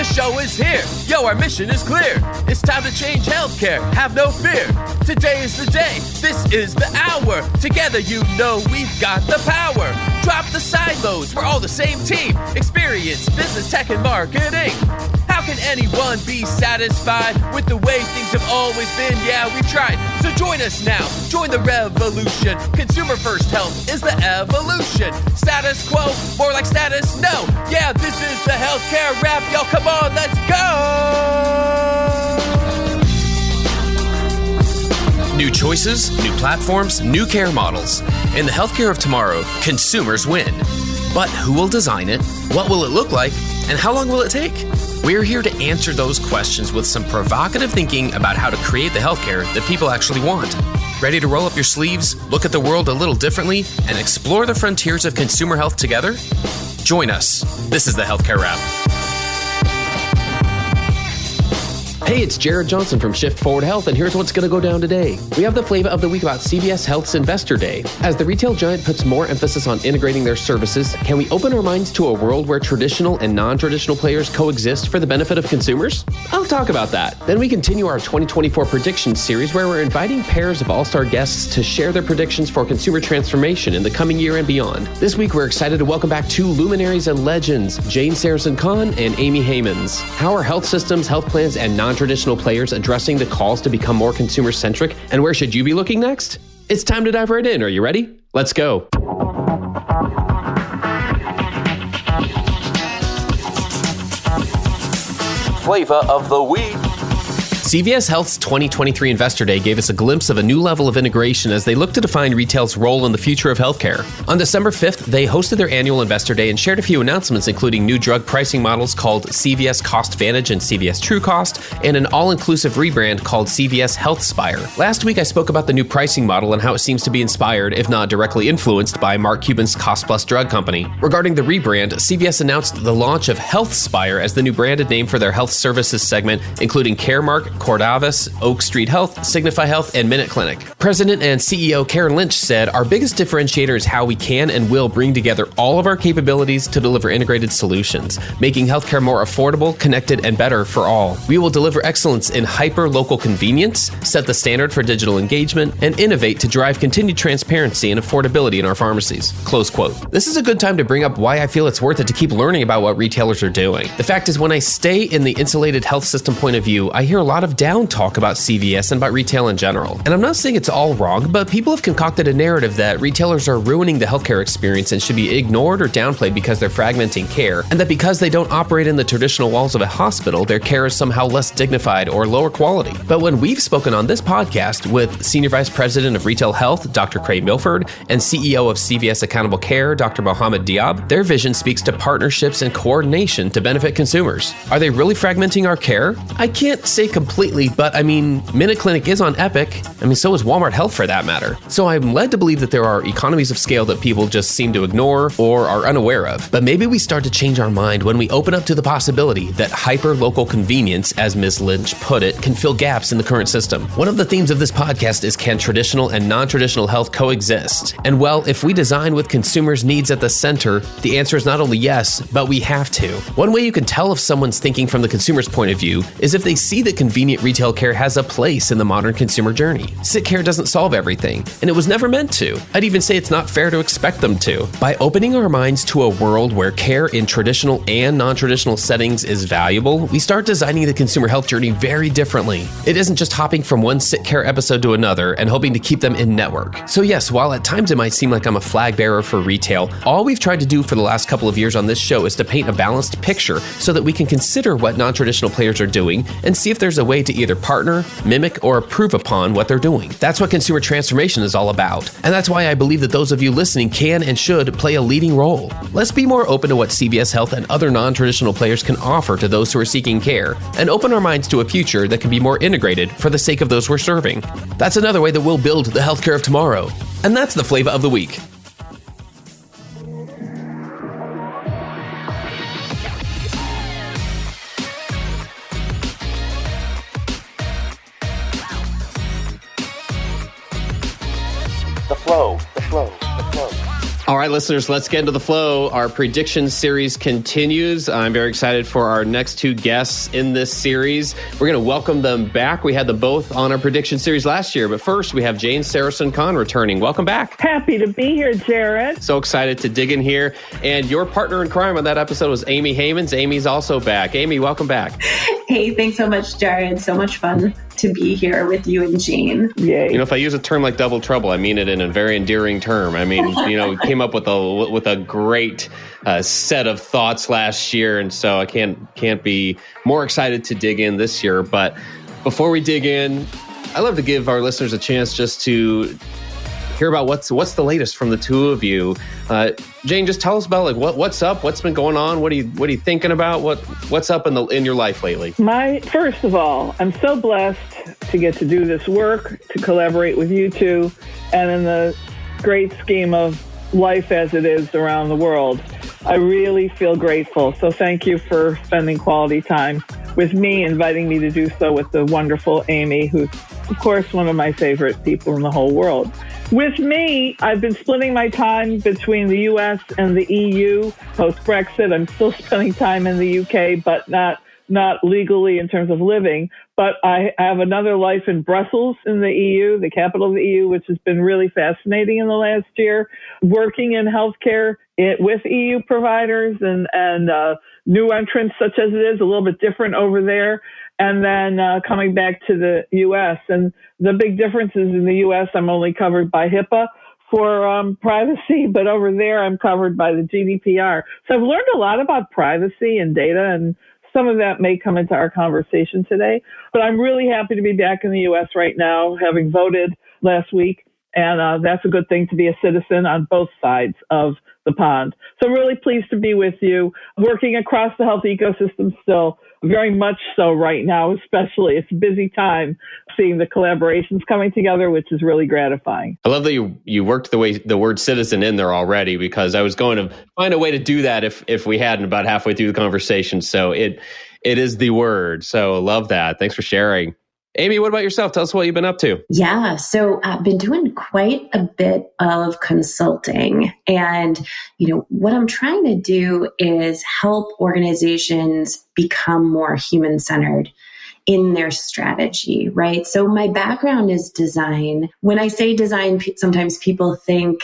The show is here. Yo, our mission is clear. It's time to change healthcare. Have no fear. Today is the day. This is the hour. Together, you know we've got the power. Drop the silos. We're all the same team. Experience, business, tech, and marketing. How can anyone be satisfied with the way things have always been? Yeah, we've tried. So join us now. Join the revolution. Consumer first health is the evolution. Status quo, more like status no. Yeah, this is the healthcare rap. Y'all, come on, let's go. New choices, new platforms, new care models. In the healthcare of tomorrow, consumers win. But who will design it? What will it look like? And how long will it take? We're here to answer those questions with some provocative thinking about how to create the healthcare that people actually want. Ready to roll up your sleeves, look at the world a little differently, and explore the frontiers of consumer health together? Join us. This is the Healthcare Wrap. Hey, it's Jared Johnson from Shift Forward Health, and here's what's going to go down today. We have the flavor of the week about CVS Health's Investor Day. As the retail giant puts more emphasis on integrating their services, can we open our minds to a world where traditional and non-traditional players coexist for the benefit of consumers? I'll talk about that. Then we continue our 2024 predictions series where we're inviting pairs of all-star guests to share their predictions for consumer transformation in the coming year and beyond. This week, we're excited to welcome back two luminaries and legends, Sarasohn-Kahn and Amy Heymans. How are health systems, health plans, and non-traditional players addressing the calls to become more consumer-centric, and where should you be looking next? It's time to dive right in. Are you ready? Let's go. Flavor of the week. CVS Health's 2023 Investor Day gave us a glimpse of a new level of integration as they look to define retail's role in the future of healthcare. On December 5th, they hosted their annual Investor Day and shared a few announcements, including new drug pricing models called CVS CostVantage and CVS TrueCost, and an all-inclusive rebrand called CVS HealthSpire. Last week, I spoke about the new pricing model and how it seems to be inspired, if not directly influenced, by Mark Cuban's Cost Plus drug company. Regarding the rebrand, CVS announced the launch of HealthSpire as the new branded name for their health services segment, including Caremark, Cordavis, Oak Street Health, Signify Health, and Minute Clinic. President and CEO Karen Lynch said, "Our biggest differentiator is how we can and will bring together all of our capabilities to deliver integrated solutions, making healthcare more affordable, connected, and better for all. We will deliver excellence in hyper-local convenience, set the standard for digital engagement, and innovate to drive continued transparency and affordability in our pharmacies." Close quote. This is a good time to bring up why I feel it's worth it to keep learning about what retailers are doing. The fact is, when I stay in the insulated health system point of view, I hear a lot of down talk about CVS and about retail in general. And I'm not saying it's all wrong, but people have concocted a narrative that retailers are ruining the healthcare experience and should be ignored or downplayed because they're fragmenting care, and that because they don't operate in the traditional walls of a hospital, their care is somehow less dignified or lower quality. But when we've spoken on this podcast with Senior Vice President of Retail Health, Dr. Craig Milford, and CEO of CVS Accountable Care, Dr. Mohammed Diab, their vision speaks to partnerships and coordination to benefit consumers. Are they really fragmenting our care? I can't say completely, but I mean, Minute Clinic is on Epic. So is Walmart Health for that matter. So I'm led to believe that there are economies of scale that people just seem to ignore or are unaware of. But maybe we start to change our mind when we open up to the possibility that hyper-local convenience, as Ms. Lynch put it, can fill gaps in the current system. One of the themes of this podcast is, can traditional and non-traditional health coexist? And well, if we design with consumers' needs at the center, the answer is not only yes, but we have to. One way you can tell if someone's thinking from the consumer's point of view is if they see that convenient retail care has a place in the modern consumer journey. Sick care doesn't solve everything, and it was never meant to. I'd even say it's not fair to expect them to. By opening our minds to a world where care in traditional and non-traditional settings is valuable, we start designing the consumer health journey very differently. It isn't just hopping from one sick care episode to another and hoping to keep them in network. So yes, while at times it might seem like I'm a flag bearer for retail, all we've tried to do for the last couple of years on this show is to paint a balanced picture so that we can consider what non-traditional players are doing and see if there's a way to either partner, mimic, or improve upon what they're doing. That's what consumer transformation is all about. And that's why I believe that those of you listening can and should play a leading role. Let's be more open to what CVS Health and other non-traditional players can offer to those who are seeking care, and open our minds to a future that can be more integrated for the sake of those we're serving. That's another way that we'll build the healthcare of tomorrow. And that's the flavor of the week. The flow. All right, listeners, let's get into the flow. Our prediction series continues. I'm very excited for our next two guests in this series. We're going to welcome them back. We had them both on our prediction series last year, but first we have Jane Sarasohn-Kahn returning. Welcome back. Happy to be here, Jared. So excited to dig in here. And your partner in crime on that episode was Amy Heymans. Amy's also back. Amy, welcome back. Hey, thanks so much, Jared. So much fun to be here with you and Jane. Yay. You know, if I use a term like double trouble, I mean it in a very endearing term. I mean, you know, we came up with a great set of thoughts last year, and so I can't be more excited to dig in this year. But before we dig in, I love to give our listeners a chance just to hear about what's the latest from the two of you. Jane, just tell us about like what's up, what's been going on, what are you thinking about, what's up in your life lately? First of all, I'm so blessed to get to do this work, to collaborate with you two, and in the great scheme of life as it is around the world, I really feel grateful. So thank you for spending quality time with me, inviting me to do so with the wonderful Amy, who's, of course, one of my favorite people in the whole world. With me, I've been splitting my time between the U.S. and the EU. Post-Brexit, I'm still spending time in the U.K., but not legally in terms of living. But I have another life in Brussels in the EU, the capital of the EU, which has been really fascinating in the last year, working in healthcare with EU providers and new entrants such as it is, a little bit different over there. And then coming back to the U.S. And the big difference is in the U.S., I'm only covered by HIPAA for privacy, but over there, I'm covered by the GDPR. So I've learned a lot about privacy and data, and some of that may come into our conversation today. But I'm really happy to be back in the U.S. right now, having voted last week. And that's a good thing to be a citizen on both sides of the pond. So I'm really pleased to be with you, working across the health ecosystem still, very much so right now, especially. It's a busy time seeing the collaborations coming together, which is really gratifying. I love that you worked the word citizen in there already, because I was going to find a way to do that if we hadn't about halfway through the conversation. So it is the word. So love that. Thanks for sharing. Amy, what about yourself? Tell us what you've been up to. Yeah, so I've been doing quite a bit of consulting. And, what I'm trying to do is help organizations become more human-centered in their strategy, right? So my background is design. When I say design, sometimes people think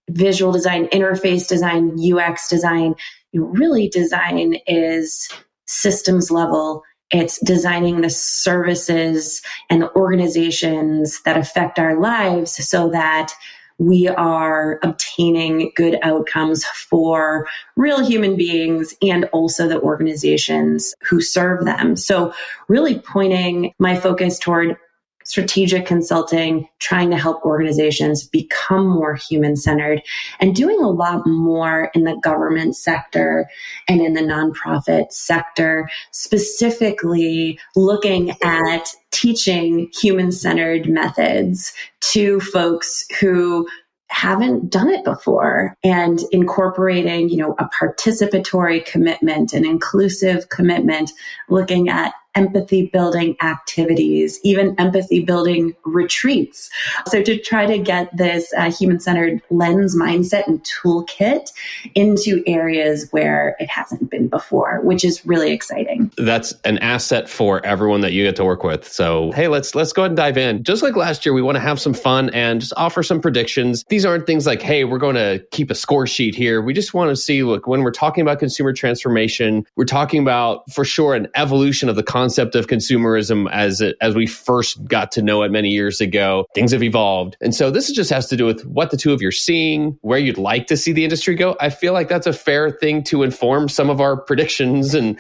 visual design, interface design, UX design. Really, design is systems level. It's designing the services and the organizations that affect our lives so that we are obtaining good outcomes for real human beings and also the organizations who serve them. So really pointing my focus toward strategic consulting, trying to help organizations become more human-centered, and doing a lot more in the government sector and in the nonprofit sector, specifically looking at teaching human-centered methods to folks who haven't done it before, and incorporating, a participatory commitment, an inclusive commitment, looking at empathy building activities, even empathy building retreats. So to try to get this human-centered lens mindset and toolkit into areas where it hasn't been before, which is really exciting. That's an asset for everyone that you get to work with. So, hey, let's go ahead and dive in. Just like last year, we want to have some fun and just offer some predictions. These aren't things like, hey, we're going to keep a score sheet here. We just want to see, look, when we're talking about consumer transformation, we're talking about, for sure, an evolution of the concept of consumerism as we first got to know it many years ago. Things have evolved. And so this just has to do with what the two of you are seeing, where you'd like to see the industry go. I feel like that's a fair thing to inform some of our predictions and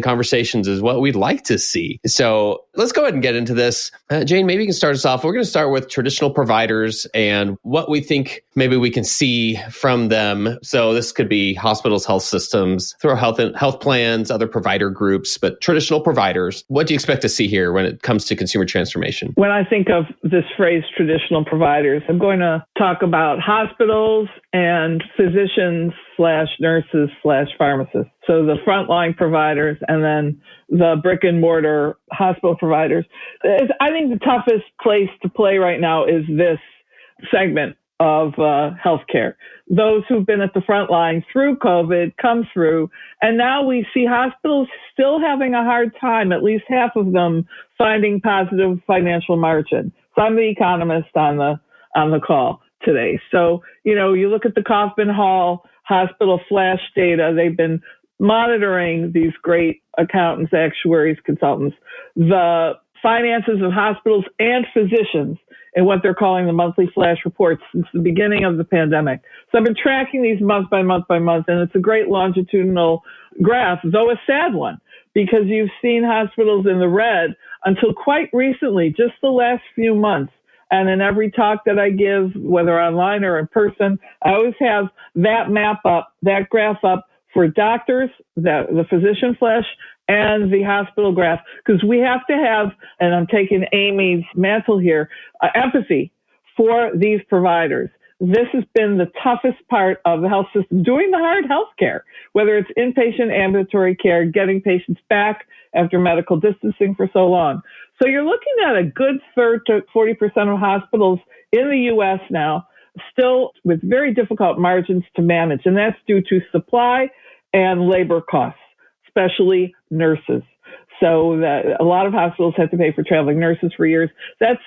conversations, is what we'd like to see. So let's go ahead and get into this. Jane, maybe you can start us off. We're going to start with traditional providers and what we think maybe we can see from them. So this could be hospitals, health systems, through health plans, other provider groups, but traditional providers. What do you expect to see here when it comes to consumer transformation? When I think of this phrase, traditional providers, I'm going to talk about hospitals and physicians / nurses / pharmacists. So the frontline providers and then the brick and mortar hospital providers. I think the toughest place to play right now is this segment of healthcare. Those who've been at the front line through COVID come through, and now we see hospitals still having a hard time, at least half of them, finding positive financial margin. So I'm the economist on the call today. So, you look at the Kaufman Hall hospital flash data. They've been monitoring, these great accountants, actuaries, consultants, the finances of hospitals and physicians in what they're calling the monthly flash reports since the beginning of the pandemic. So I've been tracking these month by month by month, and it's a great longitudinal graph, though a sad one, because you've seen hospitals in the red until quite recently, just the last few months. And in every talk that I give, whether online or in person, I always have that map up, that graph up for doctors, the physician flash, and the hospital graph, because we have to have, and I'm taking Amy's mantle here, empathy for these providers. This has been the toughest part of the health system, doing the hard health care, whether it's inpatient ambulatory care, getting patients back after medical distancing for so long. So you're looking at a good third to 40% of hospitals in the U.S. now, still with very difficult margins to manage, and that's due to supply and labor costs, especially nurses. So that a lot of hospitals have to pay for traveling nurses for years. That's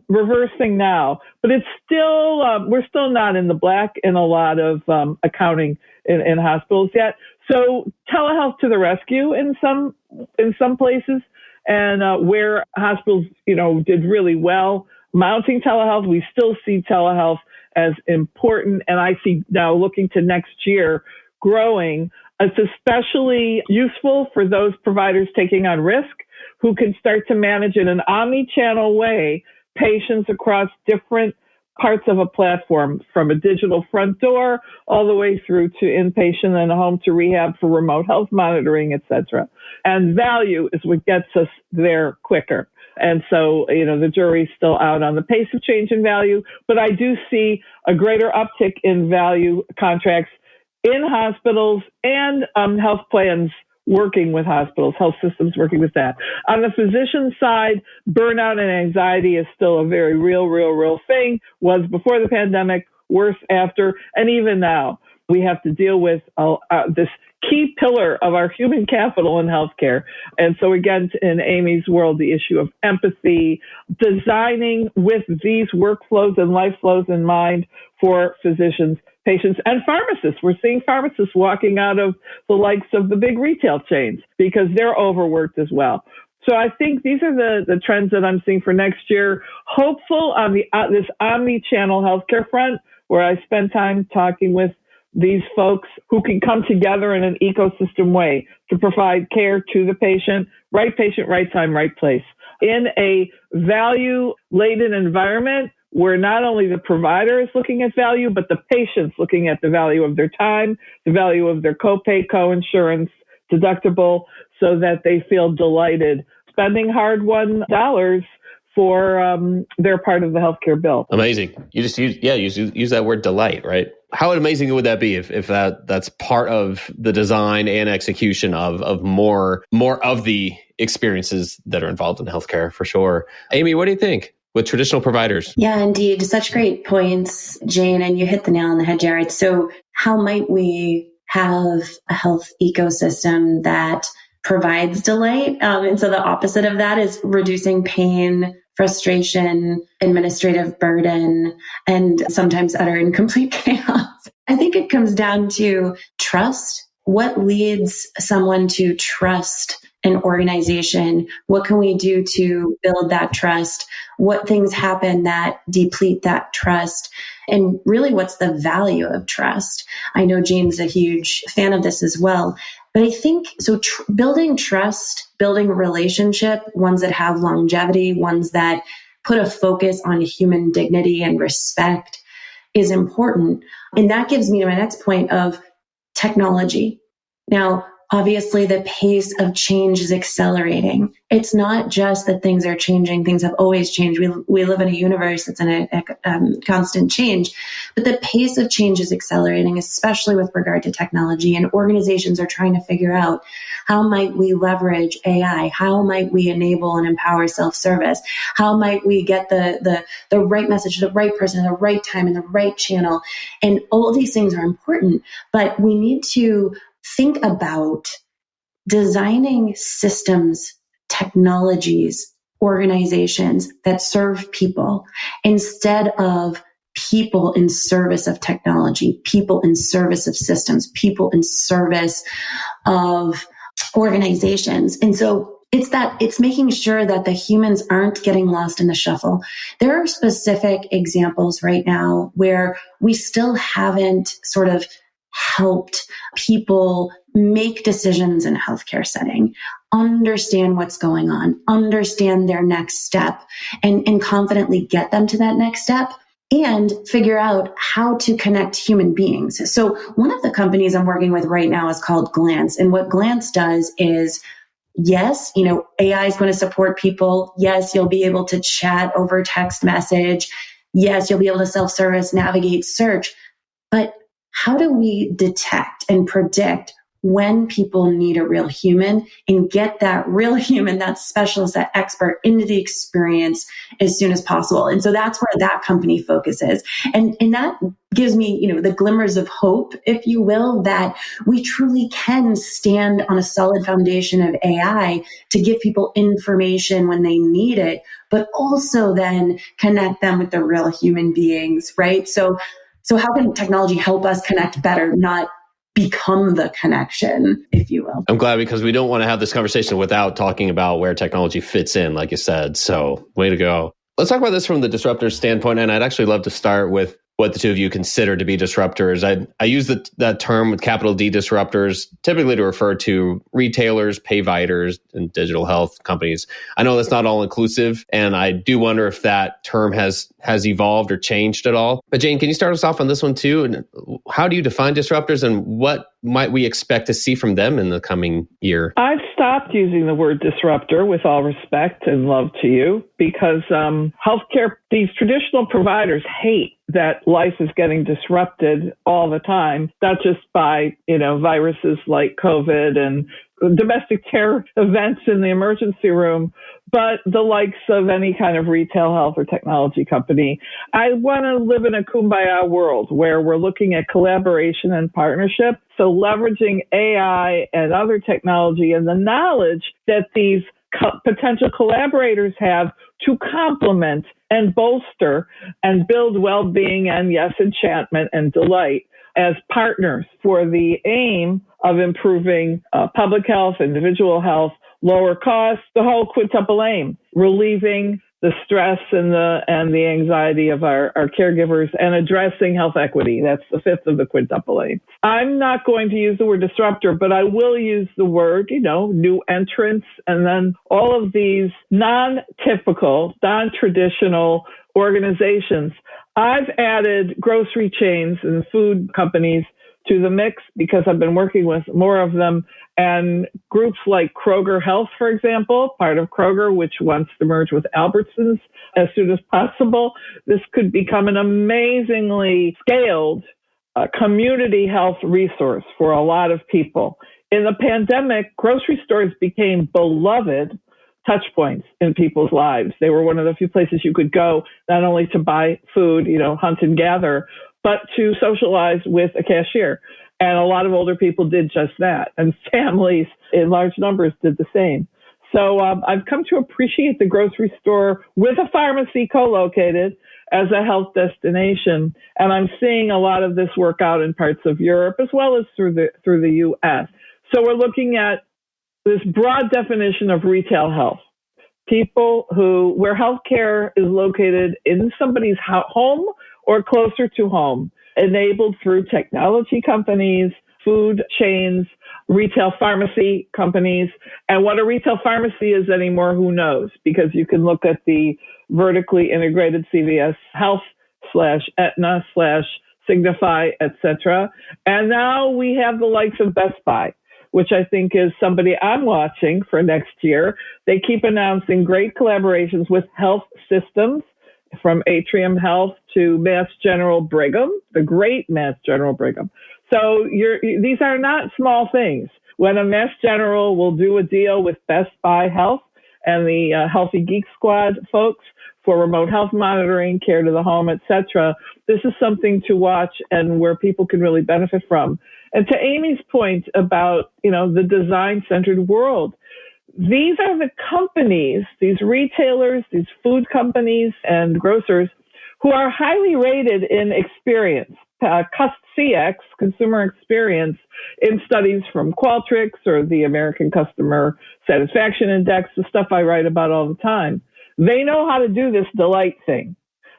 reversing now, but it's still, we're still not in the black in a lot of accounting in hospitals yet. So telehealth to the rescue in some places, and where hospitals, did really well mounting telehealth, we still see telehealth as important. And I see now, looking to next year, growing. It's especially useful for those providers taking on risk who can start to manage in an omni-channel way patients across different parts of a platform, from a digital front door all the way through to inpatient and home to rehab for remote health monitoring, et cetera. And value is what gets us there quicker. And so, the jury's still out on the pace of change in value, but I do see a greater uptick in value contracts in hospitals and health plans working with hospitals, health systems working with that. On the physician side, burnout and anxiety is still a very real thing. Was before the pandemic, worse after, and even now. We have to deal with this key pillar of our human capital in healthcare. And so again, in Amy's world, the issue of empathy, designing with these workflows and life flows in mind for physicians, patients, and pharmacists. We're seeing pharmacists walking out of the likes of the big retail chains because they're overworked as well. So I think these are the trends that I'm seeing for next year. Hopeful on this omni-channel healthcare front, where I spend time talking with these folks who can come together in an ecosystem way to provide care to the patient, right time, right place, in a value-laden environment where not only the provider is looking at value, but the patient's looking at the value of their time, the value of their copay, co-insurance, deductible, so that they feel delighted spending hard-won dollars for their part of the healthcare bill. Amazing. You just use that word delight, right? How amazing would that be if that's part of the design and execution of more of the experiences that are involved in healthcare, for sure. Amy, what do you think with traditional providers? Yeah, indeed. Such great points, Jane, and you hit the nail on the head, Jared. So how might we have a health ecosystem that provides delight? And so the opposite of that is reducing pain, frustration, administrative burden, and sometimes utter and complete chaos. I think it comes down to trust. What leads someone to trust an organization? What can we do to build that trust? What things happen that deplete that trust? And really, what's the value of trust? I know Jane's a huge fan of this as well. But I think, building trust, building a relationship, ones that have longevity, ones that put a focus on human dignity and respect is important. And that gives me to my next point of technology. Now, Obviously, the pace of change is accelerating. It's not just that things are changing. Things have always changed. We live in a universe that's in a constant change, but the pace of change is accelerating, especially with regard to technology. And organizations are trying to figure out, how might we leverage AI? How might we enable and empower self-service? How might we get the right message to the right person at the right time in the right channel? And all of these things are important, but we need to think about designing systems, technologies, organizations that serve people instead of people in service of technology, people in service of systems, people in service of organizations. And so it's making sure that the humans aren't getting lost in the shuffle. There are specific examples right now where we still haven't sort of helped people make decisions in a healthcare setting, understand what's going on, understand their next step, and confidently get them to that next step, and figure out how to connect human beings. So one of the companies I'm working with right now is called Glance. And what Glance does is, yes, AI is going to support people. Yes, you'll be able to chat over text message. Yes, you'll be able to self-service, navigate, search. But how do we detect and predict when people need a real human and get that real human, that specialist, that expert into the experience as soon as possible? And so that's where that company focuses. And that gives me, the glimmers of hope, if you will, that we truly can stand on a solid foundation of AI to give people information when they need it, but also then connect them with the real human beings, right? So how can technology help us connect better, not become the connection, if you will? I'm glad, because we don't want to have this conversation without talking about where technology fits in, like you said. So way to go. Let's talk about this from the disruptor standpoint. And I'd actually love to start with what the two of you consider to be disruptors. I use that term with capital D, disruptors, typically to refer to retailers, payviders, and digital health companies. I know that's not all inclusive, and I do wonder if that term has evolved or changed at all. But Jane, can you start us off on this one too? And how do you define disruptors, and what might we expect to see from them in the coming year? I've stopped using the word disruptor, with all respect and love to you, because healthcare, these traditional providers hate that life is getting disrupted all the time, not just by, viruses like COVID and domestic terror events in the emergency room, but the likes of any kind of retail, health, or technology company. I want to live in a kumbaya world where we're looking at collaboration and partnership. So leveraging AI and other technology and the knowledge that these potential collaborators have to complement and bolster and build well-being and, yes, enchantment and delight as partners for the aim of improving public health, individual health, lower costs, the whole quintuple aim, relieving the stress and the anxiety of our caregivers, and addressing health equity. That's the fifth of the quintuple aim. I'm not going to use the word disruptor, but I will use the word, new entrants, and then all of these non-typical, non-traditional organizations. I've added grocery chains and food companies to the mix because I've been working with more of them, and groups like Kroger Health, for example, part of Kroger, which wants to merge with Albertsons as soon as possible. This could become an amazingly scaled community health resource for a lot of people. In the pandemic, grocery stores became beloved touch points in people's lives. They were one of the few places you could go, not only to buy food, hunt and gather, but to socialize with a cashier. And a lot of older people did just that. And families in large numbers did the same. So I've come to appreciate the grocery store with a pharmacy co-located as a health destination. And I'm seeing a lot of this work out in parts of Europe as well as through the U.S. So we're looking at this broad definition of retail health. People where healthcare is located in somebody's home or closer to home, enabled through technology companies, food chains, retail pharmacy companies. And what a retail pharmacy is anymore, who knows? Because you can look at the vertically integrated CVS Health /Aetna /Signify, etc. And now we have the likes of Best Buy. which I think is somebody I'm watching for next year. They keep announcing great collaborations with health systems, from Atrium Health to Mass General Brigham, the great Mass General Brigham. So these are not small things. When a Mass General will do a deal with Best Buy Health and the Healthy Geek Squad folks for remote health monitoring, care to the home, etc., this is something to watch and where people can really benefit from. And to Amy's point about, the design-centered world, these are the companies, these retailers, these food companies and grocers who are highly rated in experience, CX, consumer experience, in studies from Qualtrics or the American Customer Satisfaction Index, the stuff I write about all the time. They know how to do this delight thing.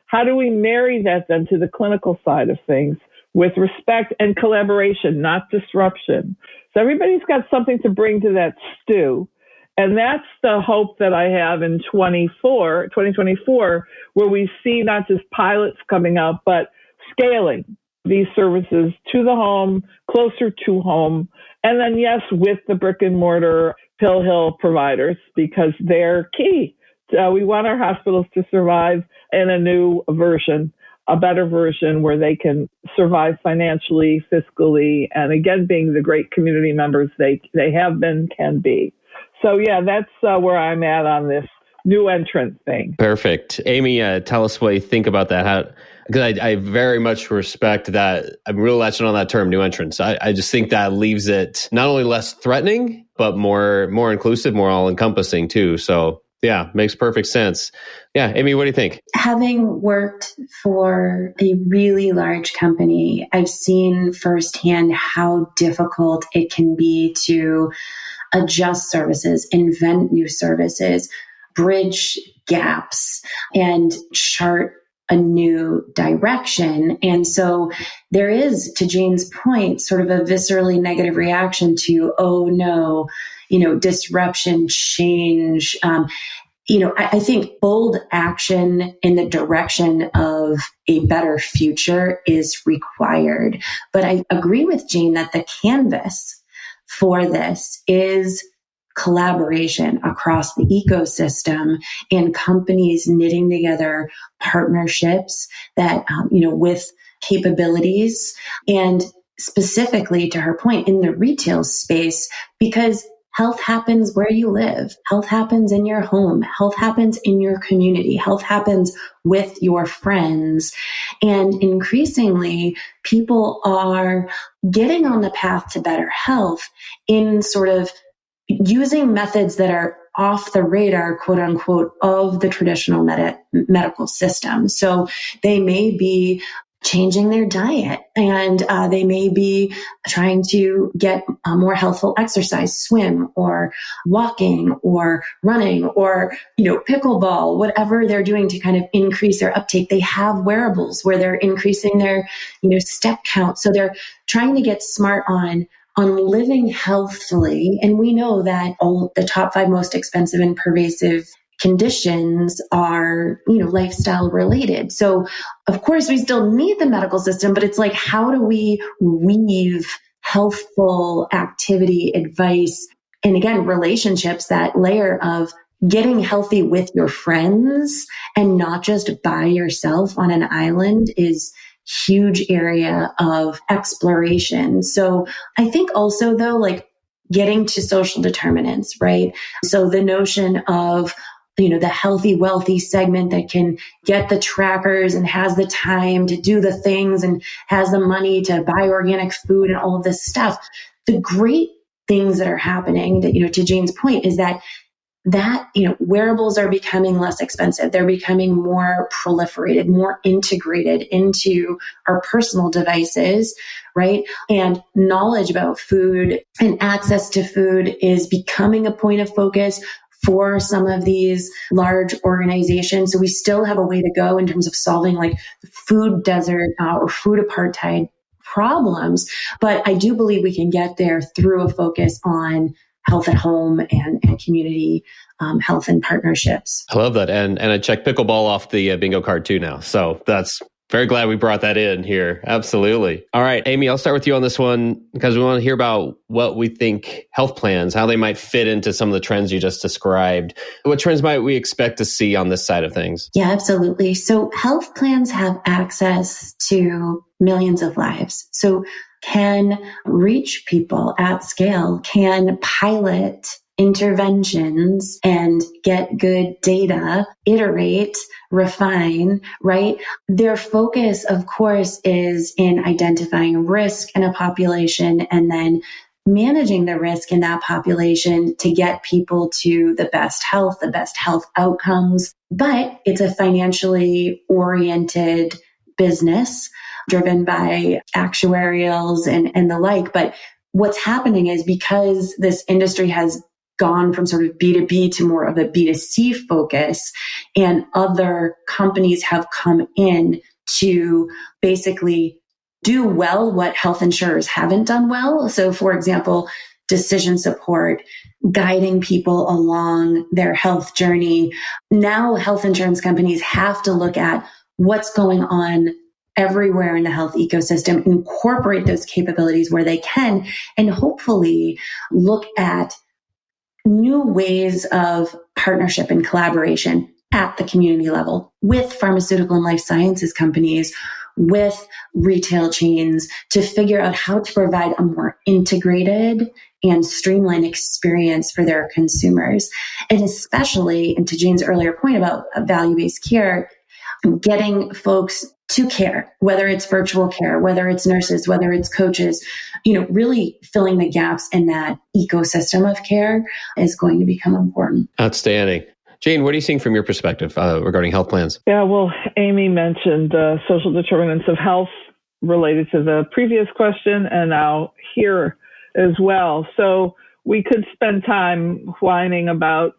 How do we marry that then to the clinical side of things with respect and collaboration, not disruption? So everybody's got something to bring to that stew. And that's the hope that I have in 2024, where we see not just pilots coming out, but scaling these services to the home, closer to home. And then, yes, with the brick and mortar pill hill providers, because they're key. We want our hospitals to survive in a new version, a better version where they can survive financially, fiscally, and again, being the great community members they have been, can be. So, yeah, that's where I'm at on this new entrant thing. Perfect. Amy, tell us what you think about that. Because I very much respect that. I'm really latching on that term, new entrants. I just think that leaves it not only less threatening, but more inclusive, more all-encompassing too. So, yeah, makes perfect sense. Yeah, Amy, what do you think? Having worked for a really large company, I've seen firsthand how difficult it can be to adjust services, invent new services, bridge gaps, and chart a new direction. And so there is, to Jane's point, sort of a viscerally negative reaction to, oh no, disruption, change. I think bold action in the direction of a better future is required. But I agree with Jane that the canvas for this is collaboration across the ecosystem and companies knitting together partnerships that, with capabilities, and specifically to her point in the retail space, because health happens where you live. Health happens in your home. Health happens in your community. Health happens with your friends. And increasingly, people are getting on the path to better health in sort of using methods that are off the radar, quote unquote, of the traditional medical system. So they may be changing their diet, and they may be trying to get more healthful exercise, swim or walking or running or, pickleball, whatever they're doing to kind of increase their uptake. They have wearables where they're increasing their, step count. So they're trying to get smart on living healthfully. And we know that all the top 5 most expensive and pervasive conditions are, lifestyle related. So of course we still need the medical system, but it's like, how do we weave healthful activity, advice, and again, relationships, that layer of getting healthy with your friends and not just by yourself on an island is huge area of exploration. So I think also though, like getting to social determinants, right? So the notion of the healthy, wealthy segment that can get the trackers and has the time to do the things and has the money to buy organic food and all of this stuff. The great things that are happening that, to Jane's point, is that wearables are becoming less expensive. They're becoming more proliferated, more integrated into our personal devices, right? And knowledge about food and access to food is becoming a point of focus for some of these large organizations. So we still have a way to go in terms of solving like food desert or food apartheid problems. But I do believe we can get there through a focus on health at home and community health and partnerships. I love that. And I checked pickleball off the bingo card too now. So that's Very glad we brought that in here. Absolutely. All right, Amy, I'll start with you on this one because we want to hear about what we think health plans, how they might fit into some of the trends you just described. What trends might we expect to see on this side of things? Yeah, absolutely. So health plans have access to millions of lives. So can reach people at scale, can pilot interventions and get good data, iterate, refine, right? Their focus, of course, is in identifying risk in a population and then managing the risk in that population to get people to the best health outcomes. But it's a financially oriented business driven by actuarials and the like. But what's happening is because this industry has gone from sort of B2B to more of a B2C focus, and other companies have come in to basically do well what health insurers haven't done well. So, for example, decision support, guiding people along their health journey. Now, health insurance companies have to look at what's going on everywhere in the health ecosystem, incorporate those capabilities where they can, and hopefully look at new ways of partnership and collaboration at the community level with pharmaceutical and life sciences companies, with retail chains, to figure out how to provide a more integrated and streamlined experience for their consumers. And especially, and to Jane's earlier point about value-based care, getting folks to care, whether it's virtual care, whether it's nurses, whether it's coaches, really filling the gaps in that ecosystem of care is going to become important. Outstanding. Jane, what are you seeing from your perspective regarding health plans? Yeah, well, Amy mentioned social determinants of health related to the previous question and now here as well. So we could spend time whining about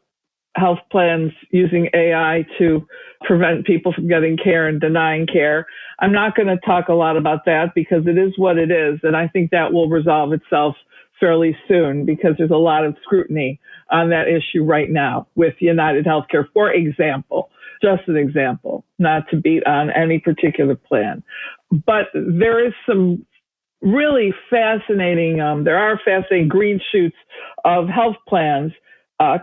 health plans using AI to prevent people from getting care and denying care. I'm not going to talk a lot about that because it is what it is. And I think that will resolve itself fairly soon because there's a lot of scrutiny on that issue right now with United Healthcare, for example, just an example, not to beat on any particular plan. But there is some really fascinating, there are fascinating green shoots of health plans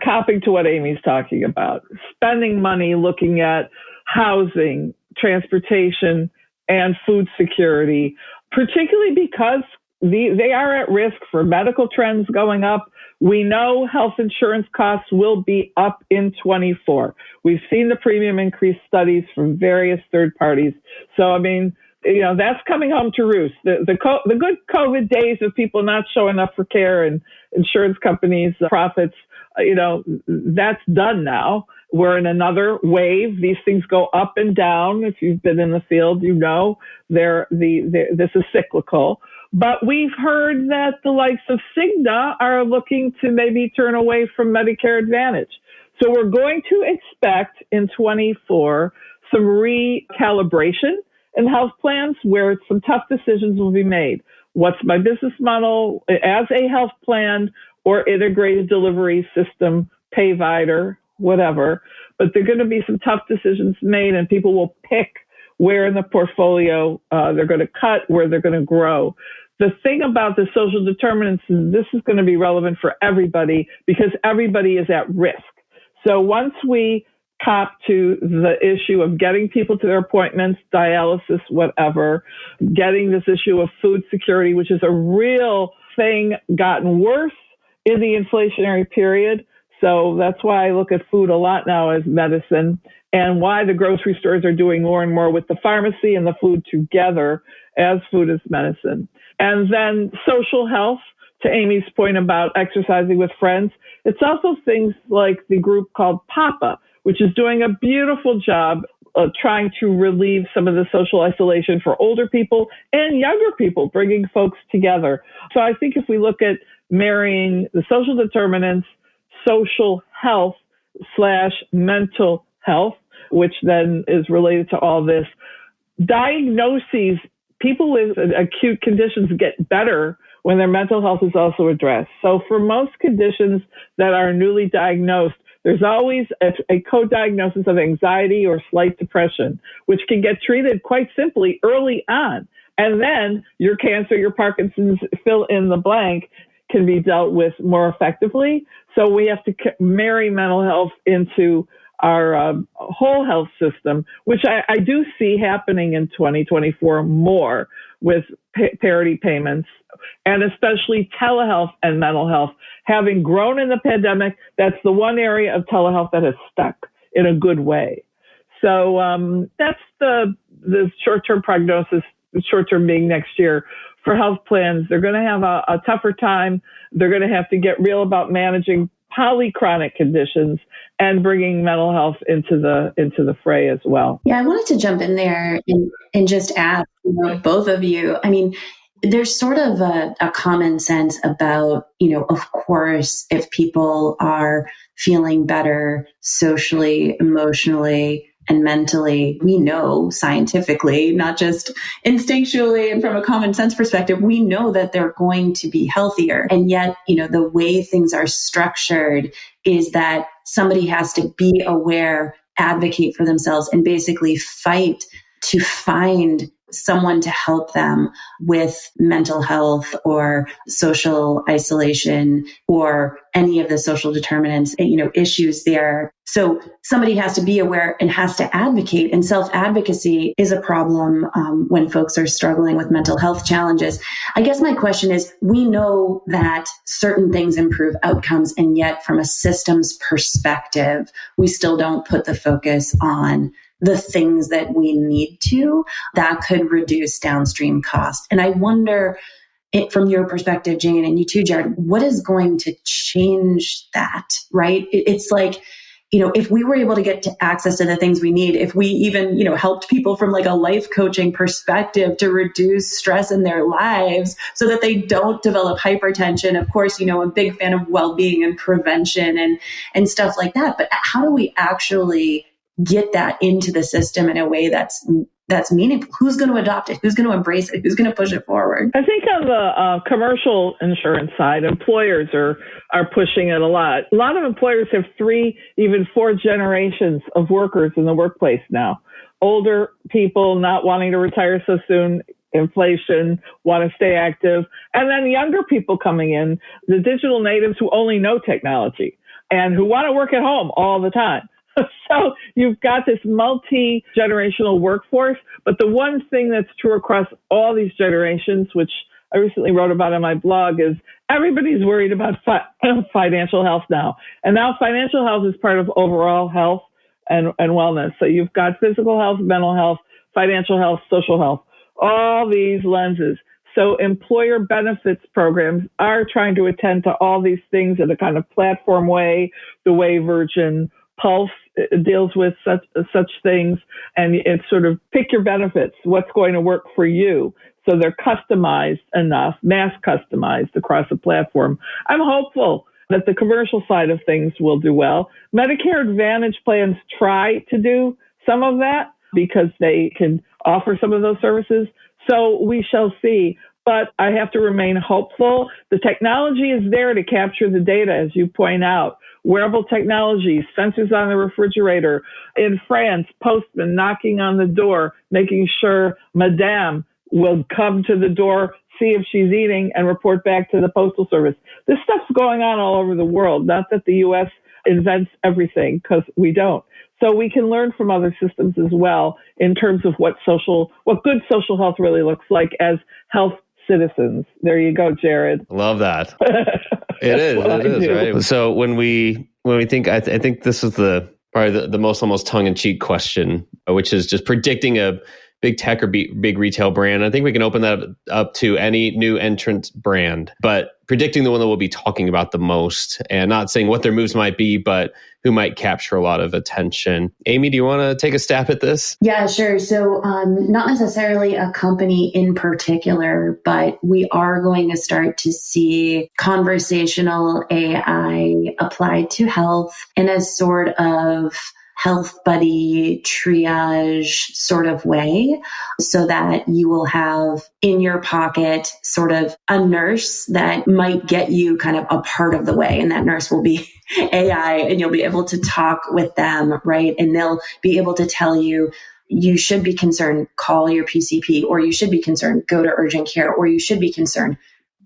copying to what Amy's talking about, spending money looking at housing, transportation, and food security, particularly because they are at risk for medical trends going up. We know health insurance costs will be up in 24. We've seen the premium increase studies from various third parties. So, that's coming home to roost. The good COVID days of people not showing up for care and insurance companies' profits, that's done now. We're in another wave. These things go up and down. If you've been in the field, this is cyclical. But we've heard that the likes of Cigna are looking to maybe turn away from Medicare Advantage. So we're going to expect in 24 some recalibration in health plans where some tough decisions will be made. What's my business model as a health plan or integrated delivery system, payvider, whatever? But there are going to be some tough decisions made, and people will pick where in the portfolio they're going to cut, where they're going to grow. The thing about the social determinants is this is going to be relevant for everybody because everybody is at risk. So once we cop to the issue of getting people to their appointments, dialysis, whatever, getting this issue of food security, which is a real thing, gotten worse in the inflationary period. So that's why I look at food a lot now as medicine, and why the grocery stores are doing more and more with the pharmacy and the food together as food as medicine. And then social health, to Amy's point about exercising with friends, it's also things like the group called PAPA, which is doing a beautiful job of trying to relieve some of the social isolation for older people and younger people, bringing folks together. So I think if we look at marrying the social determinants, social health / mental health, which then is related to all this, diagnoses, people with acute conditions get better when their mental health is also addressed. So for most conditions that are newly diagnosed, There's always a co-diagnosis of anxiety or slight depression, which can get treated quite simply early on. And then your cancer, your Parkinson's, fill in the blank, can be dealt with more effectively. So we have to marry mental health into our whole health system, which I do see happening in 2024 more with parity payments, and especially telehealth and mental health. Having grown in the pandemic, that's the one area of telehealth that has stuck in a good way. So that's the short-term prognosis, the short-term being next year. For health plans, they're going to have a tougher time. They're going to have to get real about managing polychronic conditions and bringing mental health into the fray as well. Yeah, I wanted to jump in there and just ask both of you. I mean, there's sort of a common sense about, of course, if people are feeling better socially, emotionally, and mentally, we know scientifically, not just instinctually and from a common sense perspective, we know that they're going to be healthier. And yet, the way things are structured is that somebody has to be aware, advocate for themselves, and basically fight to find someone to help them with mental health or social isolation or any of the social determinants, issues there. So somebody has to be aware and has to advocate, and self-advocacy is a problem when folks are struggling with mental health challenges. I guess my question is, we know that certain things improve outcomes, and yet from a systems perspective, we still don't put the focus on the things that we need to that could reduce downstream costs. And I wonder, from your perspective, Jane, and you too, Jared, what is going to change that, right? It's like, if we were able to get to access to the things we need, if we even, helped people from like a life coaching perspective to reduce stress in their lives so that they don't develop hypertension. Of course, I'm a big fan of well-being and prevention and stuff like that. But how do we actually get that into the system in a way that's meaningful? Who's going to adopt it? Who's going to embrace it? Who's going to push it forward? I think on the commercial insurance side, employers are pushing it a lot. A lot of employers have 3, even 4 generations of workers in the workplace now. Older people not wanting to retire so soon, inflation, want to stay active, and then younger people coming in, the digital natives who only know technology and who want to work at home all the time. So you've got this multi-generational workforce, but the one thing that's true across all these generations, which I recently wrote about on my blog, is everybody's worried about financial health now. And now financial health is part of overall health and wellness. So you've got physical health, mental health, financial health, social health, all these lenses. So employer benefits programs are trying to attend to all these things in a kind of platform way, the way Virgin Pulse deals with such things, and it's sort of pick your benefits, what's going to work for you. So they're customized enough, mass customized across the platform. I'm hopeful that the commercial side of things will do well. Medicare Advantage plans try to do some of that because they can offer some of those services. So we shall see. But I have to remain hopeful. The technology is there to capture the data, as you point out. Wearable technology, sensors on the refrigerator. In France, postman knocking on the door, making sure Madame will come to the door, see if she's eating, and report back to the Postal Service. This stuff's going on all over the world. Not that the U.S. invents everything, because we don't. So we can learn from other systems as well in terms of what good social health really looks like as health citizens. There you go, Jared. Love that. It is, right? So when we think, I think this is probably the most almost tongue-in-cheek question, which is just predicting a big tech or big retail brand. I think we can open that up to any new entrant brand, but predicting the one that we'll be talking about the most, and not saying what their moves might be, but who might capture a lot of attention. Amy, do you want to take a stab at this? Yeah, sure. So not necessarily a company in particular, but we are going to start to see conversational AI applied to health in a sort of health buddy triage sort of way, so that you will have in your pocket sort of a nurse that might get you kind of a part of the way. And that nurse will be AI, and you'll be able to talk with them, right? And they'll be able to tell you, you should be concerned, call your PCP, or you should be concerned, go to urgent care, or you should be concerned,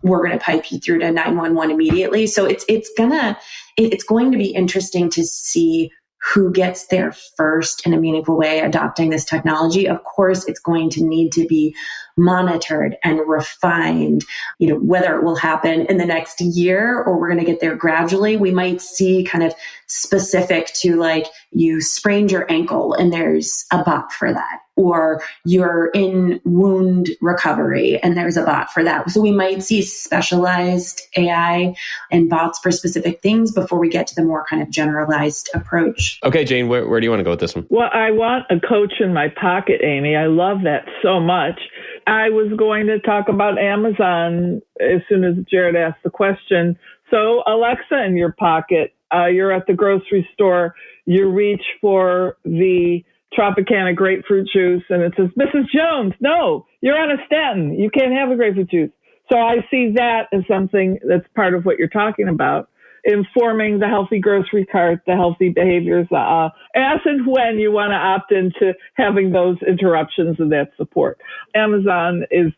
we're going to pipe you through to 911 immediately. So it's going to be interesting to see who gets there first in a meaningful way adopting this technology. Of course, it's going to need to be monitored and refined, whether it will happen in the next year or we're going to get there gradually. We might see kind of specific to like you sprained your ankle and there's a bot for that, or you're in wound recovery and there's a bot for that. So we might see specialized AI and bots for specific things before we get to the more kind of generalized approach. Okay, Jane, where do you want to go with this one? Well, I want a coach in my pocket, Amy. I love that so much. I was going to talk about Amazon as soon as Jared asked the question. So Alexa in your pocket, you're at the grocery store, you reach for the Tropicana grapefruit juice and it says, Mrs. Jones, no, you're on a statin. You can't have a grapefruit juice. So I see that as something that's part of what you're talking about, informing the healthy grocery cart, the healthy behaviors, as and when you want to opt into having those interruptions and that support. Amazon is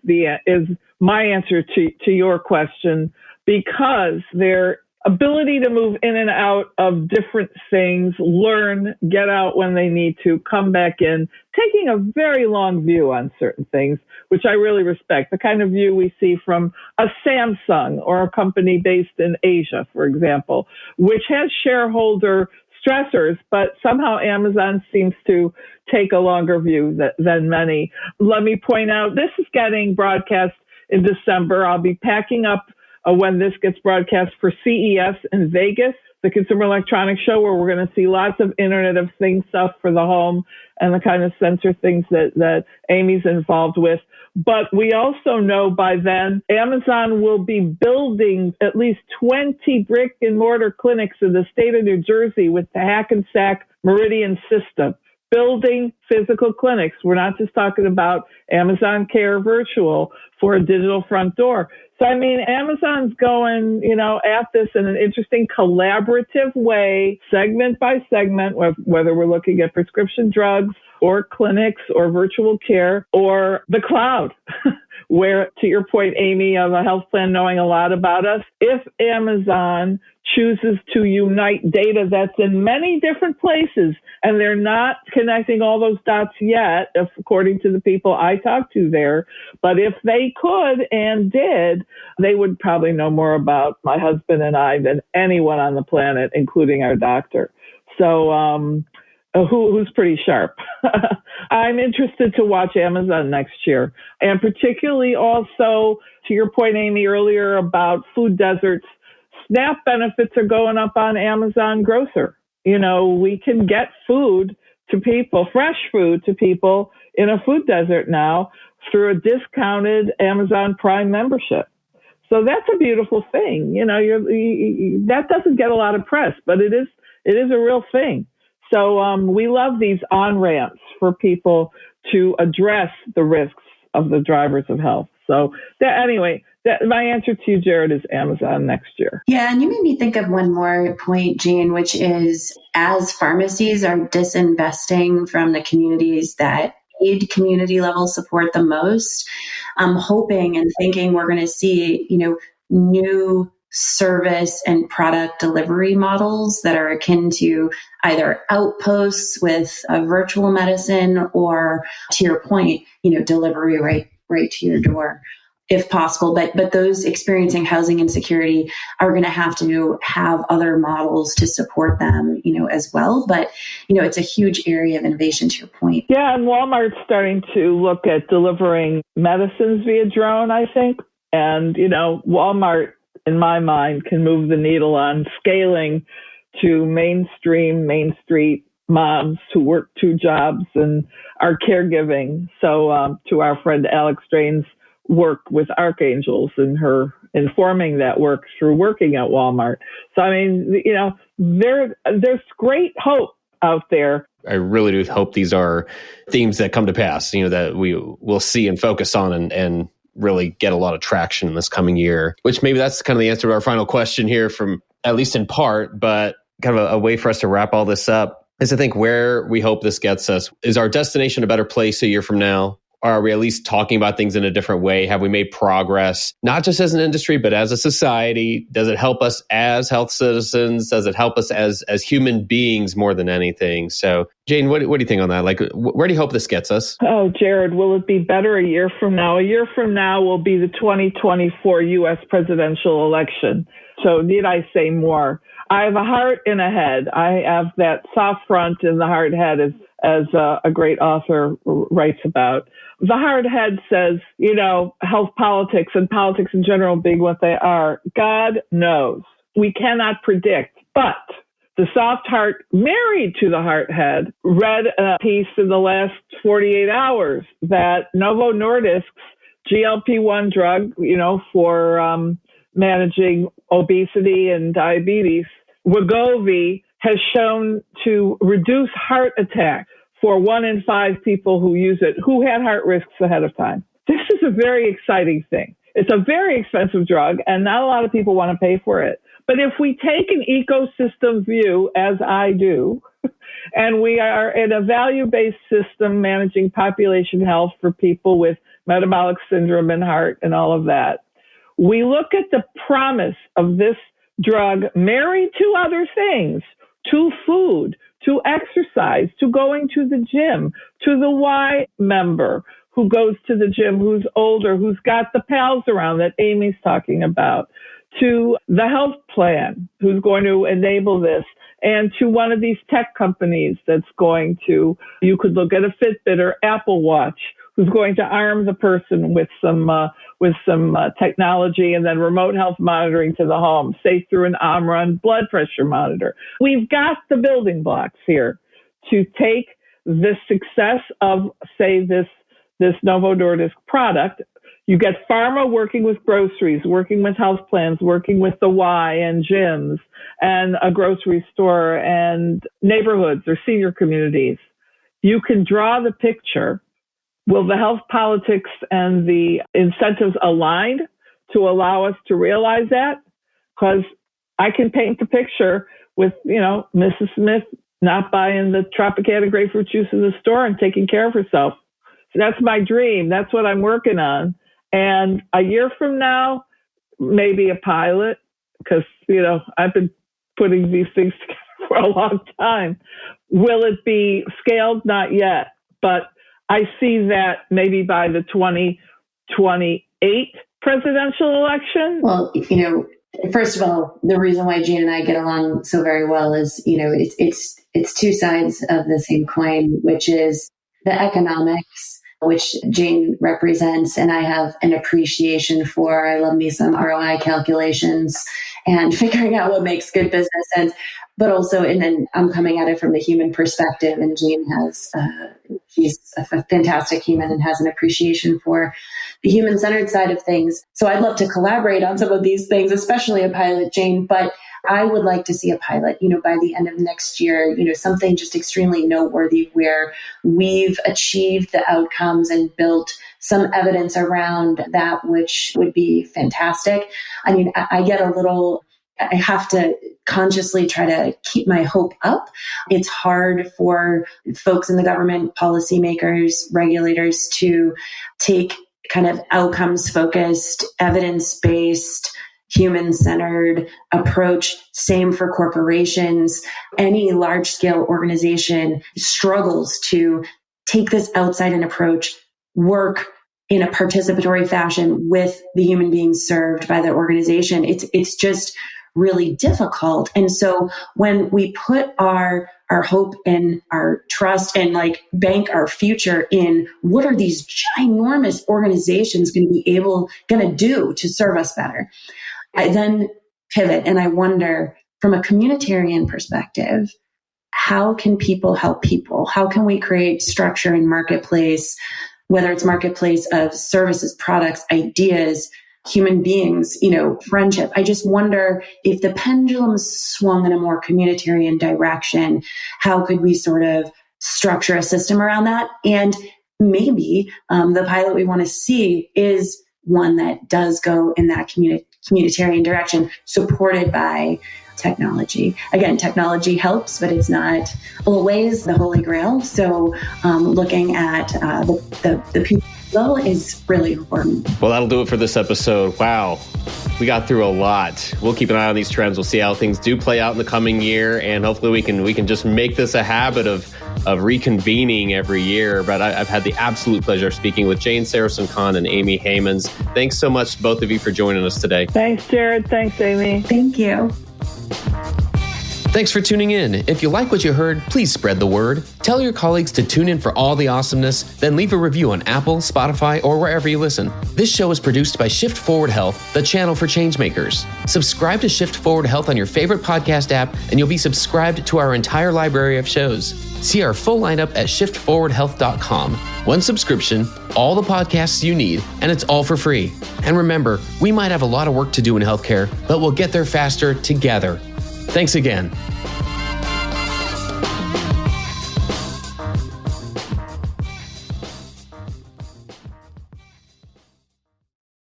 my answer to your question, because their ability to move in and out of different things, learn, get out when they need to, come back in, taking a very long view on certain things, which I really respect. The kind of view we see from a Samsung or a company based in Asia, for example, which has shareholder stressors, but somehow Amazon seems to take a longer view than many. Let me point out, this is getting broadcast in December. I'll be packing up when this gets broadcast for CES in Vegas, the Consumer Electronics Show, where we're going to see lots of Internet of Things stuff for the home and the kind of sensor things that Amy's involved with. But we also know by then Amazon will be building at least 20 brick and mortar clinics in the state of New Jersey with the Hackensack Meridian system. Building physical clinics. We're not just talking about Amazon Care Virtual for a digital front door. So, I mean, Amazon's going, at this in an interesting collaborative way, segment by segment, whether we're looking at prescription drugs or clinics or virtual care or the cloud, where, to your point, Amy, of a health plan knowing a lot about us, if Amazon chooses to unite data that's in many different places, and they're not connecting all those dots yet, according to the people I talked to there, but if they could and did, they would probably know more about my husband and I than anyone on the planet, including our doctor. So, who's pretty sharp. I'm interested to watch Amazon next year. And particularly also, to your point, Amy, earlier about food deserts, SNAP benefits are going up on Amazon Grocer. We can get food to people, fresh food to people in a food desert now through a discounted Amazon Prime membership. So that's a beautiful thing. That doesn't get a lot of press, but it is a real thing. So we love these on-ramps for people to address the risks of the drivers of health. So my answer to you, Jared, is Amazon next year. Yeah, and you made me think of one more point, Jane, which is as pharmacies are disinvesting from the communities that need community level support the most, I'm hoping and thinking we're going to see, new service and product delivery models that are akin to either outposts with virtual medicine or, to your point, delivery right to your door, if possible. But those experiencing housing insecurity are going to have other models to support them, as well. But, it's a huge area of innovation, to your point. Yeah, and Walmart's starting to look at delivering medicines via drone, I think. And, Walmart, in my mind, can move the needle on scaling to Main Street moms who work 2 jobs and are caregiving. So to our friend Alex Drain's work with Archangels and her informing that work through working at Walmart. So, I mean, there's great hope out there. I really do hope these are themes that come to pass, that we will see and focus on and really get a lot of traction in this coming year, which maybe that's kind of the answer to our final question here from, at least in part, but kind of a way for us to wrap all this up is I think where we hope this gets us. Is our destination a better place a year from now? Are we at least talking about things in a different way? Have we made progress, not just as an industry, but as a society? Does it help us as health citizens? Does it help us as human beings more than anything? So, Jane, what do you think on that? Like, where do you hope this gets us? Oh, Jared, will it be better a year from now? A year from now will be the 2024 U.S. presidential election. So need I say more? I have a heart and a head. I have that soft front and the hard head, as a great author writes about. The hard head says, health politics and politics in general being what they are, God knows. We cannot predict. But the soft heart married to the hard head read a piece in the last 48 hours that Novo Nordisk's GLP-1 drug, for managing obesity and diabetes, Wegovy, has shown to reduce heart attacks for 1 in 5 people who use it, who had heart risks ahead of time. This is a very exciting thing. It's a very expensive drug, and not a lot of people want to pay for it. But if we take an ecosystem view, as I do, and we are in a value-based system managing population health for people with metabolic syndrome and heart and all of that, we look at the promise of this drug married to other things, to food, to exercise, to going to the gym, to the Y member who goes to the gym, who's older, who's got the pals around that Amy's talking about, to the health plan who's going to enable this, and to one of these tech companies that's going to, you could look at a Fitbit or Apple Watch, who's going to arm the person with some technology and then remote health monitoring to the home, say through an Omron blood pressure monitor. We've got the building blocks here to take the success of, say, this Novo Nordisk product. You get pharma working with groceries, working with health plans, working with the Y and gyms and a grocery store and neighborhoods or senior communities. You can draw the picture. Will the health politics and the incentives align to allow us to realize that? Because I can paint the picture with, Mrs. Smith not buying the Tropicana grapefruit juice in the store and taking care of herself. So that's my dream. That's what I'm working on. And a year from now, maybe a pilot, because, I've been putting these things together for a long time. Will it be scaled? Not yet. But I see that maybe by the 2028 presidential election. Well, first of all, the reason why Jane and I get along so very well is, it's two sides of the same coin, which is the economics, which Jane represents, and I have an appreciation for. I love me some ROI calculations and figuring out what makes good business sense. But also, and then I'm coming at it from the human perspective, and Jane she's a fantastic human and has an appreciation for the human-centered side of things. So I'd love to collaborate on some of these things, especially a pilot, Jane, but I would like to see a pilot, by the end of next year, something just extremely noteworthy where we've achieved the outcomes and built some evidence around that, which would be fantastic. I mean, I have to consciously try to keep my hope up. It's hard for folks in the government, policymakers, regulators to take kind of outcomes-focused, evidence-based, human-centered approach. Same for corporations. Any large-scale organization struggles to take this outside-in approach, work in a participatory fashion with the human beings served by the organization. It's just really difficult. And so when we put our hope and our trust and bank our future in what are these ginormous organizations going to do to serve us better, I then pivot and I wonder, from a communitarian perspective, how can people help people? How can we create structure and marketplace, whether it's marketplace of services, products, ideas, human beings, friendship. I just wonder if the pendulum swung in a more communitarian direction, how could we sort of structure a system around that? And maybe the pilot we want to see is one that does go in that communitarian direction, supported by technology. Again, technology helps, but it's not always the holy grail. So looking at the people is really important. Well, that'll do it for this episode. Wow. We got through a lot. We'll keep an eye on these trends. We'll see how things do play out in the coming year. And hopefully we can just make this a habit of reconvening every year. But I've had the absolute pleasure of speaking with Jane Sarasohn-Kahn and Amy Heymans. Thanks so much to both of you for joining us today. Thanks, Jared. Thanks, Amy. Thank you. Thanks for tuning in. If you like what you heard, please spread the word. Tell your colleagues to tune in for all the awesomeness, then leave a review on Apple, Spotify, or wherever you listen. This show is produced by Shift Forward Health, the channel for changemakers. Subscribe to Shift Forward Health on your favorite podcast app, and you'll be subscribed to our entire library of shows. See our full lineup at shiftforwardhealth.com. One subscription, all the podcasts you need, and it's all for free. And remember, we might have a lot of work to do in healthcare, but we'll get there faster together. Thanks again.